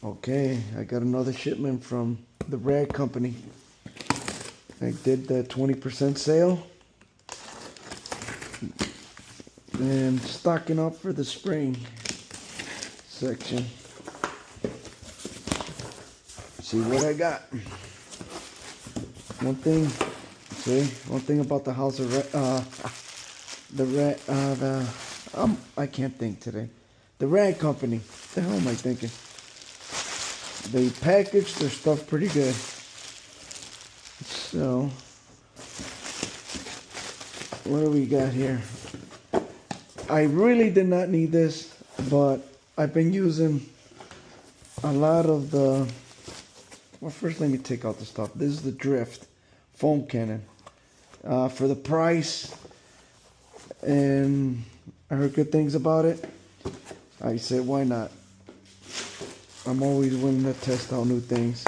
Okay, I got another shipment from the Rag Company. I did the 20% sale and stocking up for the spring section. See what I got. One thing about the House of I can't think today. The Rag Company. What the hell am I thinking? They package their stuff pretty good. So, what do we got here? I really did not need this, but I've been using a lot of the... Well, first let me take out the stuff. This is the Drift foam cannon. For the price, and I heard good things about it, I said, why not? I'm always willing to test out new things.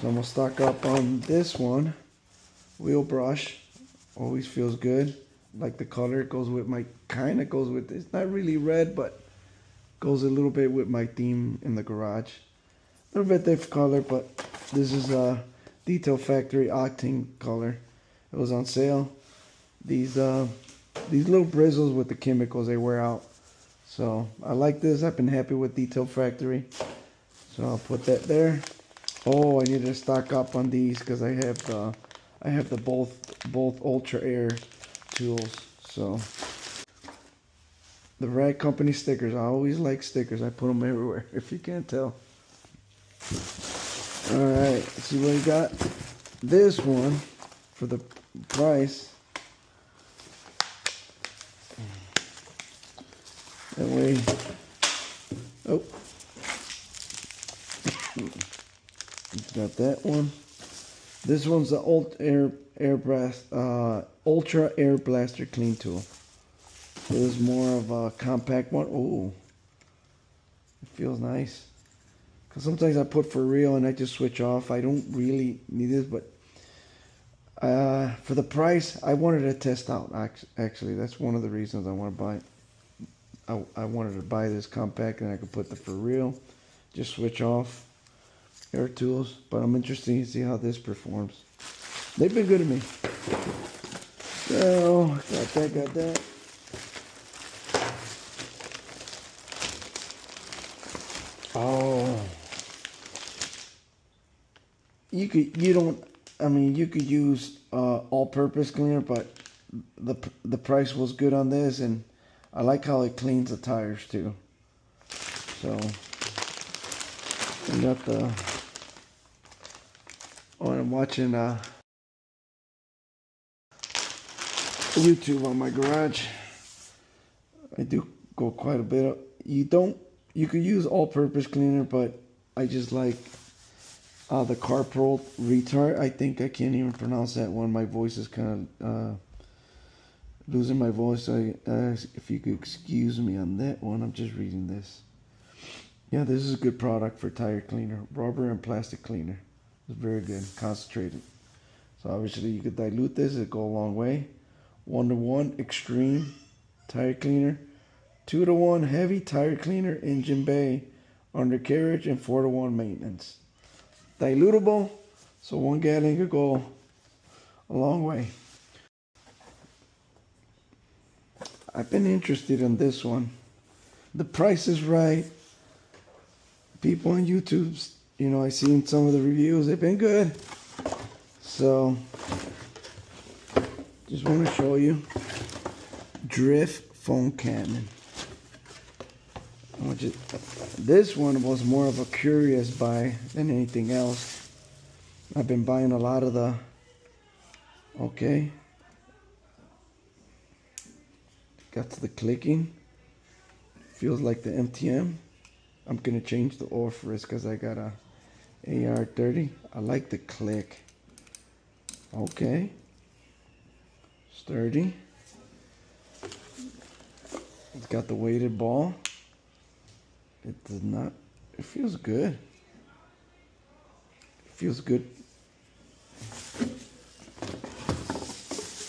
So I'm gonna stock up on this one. Wheel brush. Always feels good. Like the color, it goes with my, kinda goes with, it's not really red, but goes a little bit with my theme in the garage. A little bit different color, but this is a Detail Factory Octane color. It was on sale. These little bristles with the chemicals, they wear out. So I like this. I've been happy with Detail Factory. So I'll put that there. Oh, I need to stock up on these because I have the both Ultra Air tools. So the Rag Company stickers. I always like stickers. I put them everywhere. If you can't tell. All right. See what we got. This one for the price. That way, oh, got that one. This one's the Ultra Air Blaster Clean Tool. This is more of a compact one. Oh, it feels nice. Cause sometimes I put for real and I just switch off. I don't really need this, but for the price, I wanted to test out. Actually, that's one of the reasons I want to buy it. I wanted to buy this compact and I could put the for real, just switch off air tools, but I'm interested to see how this performs. They've been good to me. So, got that. Oh. You could use all-purpose cleaner, but the price was good on this, and I like how it cleans the tires too. So we got the. Oh, I'm watching YouTube on my garage. I do go quite a bit. You could use all-purpose cleaner, but I just like the Carpro Retard. I think I can't even pronounce that one. My voice is kind of losing my voice. So if you could excuse me on that one, I'm just reading this. Yeah, this is a good product for tire cleaner. Rubber and plastic cleaner. It's very good, concentrated. So obviously you could dilute this, it'll go a long way. 1-to-1 extreme tire cleaner. 2-to-1 heavy tire cleaner, engine bay, undercarriage, and 4-to-1 maintenance. Dilutable, so 1 gallon could go a long way. I've been interested in this one. The price is right. People on YouTube, I seen some of the reviews. They've been good. So, just want to show you. Drift foam cannon. This one was more of a curious buy than anything else. I've been buying a lot of the. Okay. Got to the clicking. Feels like the MTM. I'm gonna change the oil for this because I got a AR30. I like the click. Okay. Sturdy. It's got the weighted ball. It does not. It feels good. It feels good.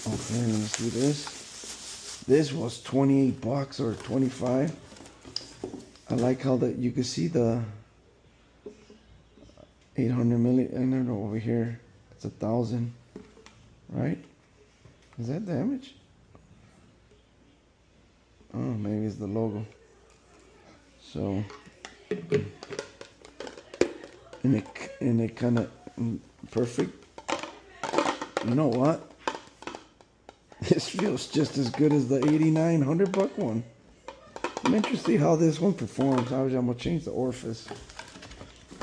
Okay, let me see this. This was 28 bucks or 25. I like how that you can see the 800 milli. I don't know, over here it's 1,000, right? Is that damage? Oh, maybe it's the logo. So, and it kind of perfect. You know what? This feels just as good as the 89 $100 one. I'm interested to see how this one performs. Obviously, I'm gonna change the orifice.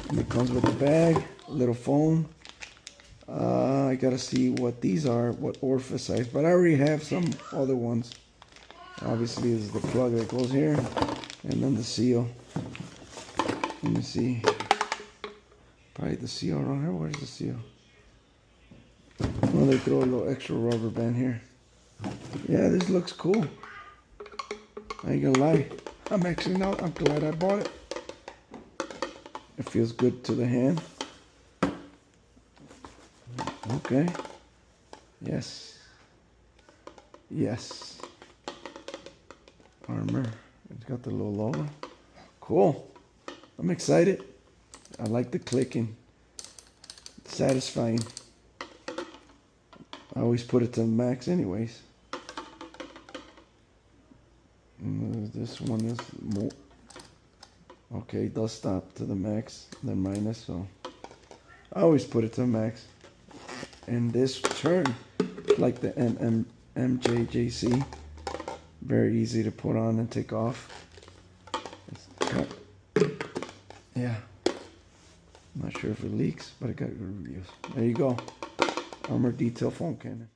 And it comes with the bag, little phone. I gotta see what these are, what orifice size, but I already have some other ones. Obviously, this is the plug that goes here, and then the seal. Let me see. Probably the seal around here. Where's the seal? Oh, they throw a little extra rubber band here. Yeah, this looks cool. I ain't gonna lie. I'm glad I bought it. It feels good to the hand. Okay. Yes. Yes. Armor. It's got the little logo. Cool. I'm excited. I like the clicking. It's satisfying. I always put it to the max anyways. This one is more. Okay, it does stop to the max, then minus, so I always put it to the max. And this turn, like the MJJC, very easy to put on and take off. Yeah, I'm not sure if it leaks, but I got good reviews. There you go, Armor Detail Foam Cannon.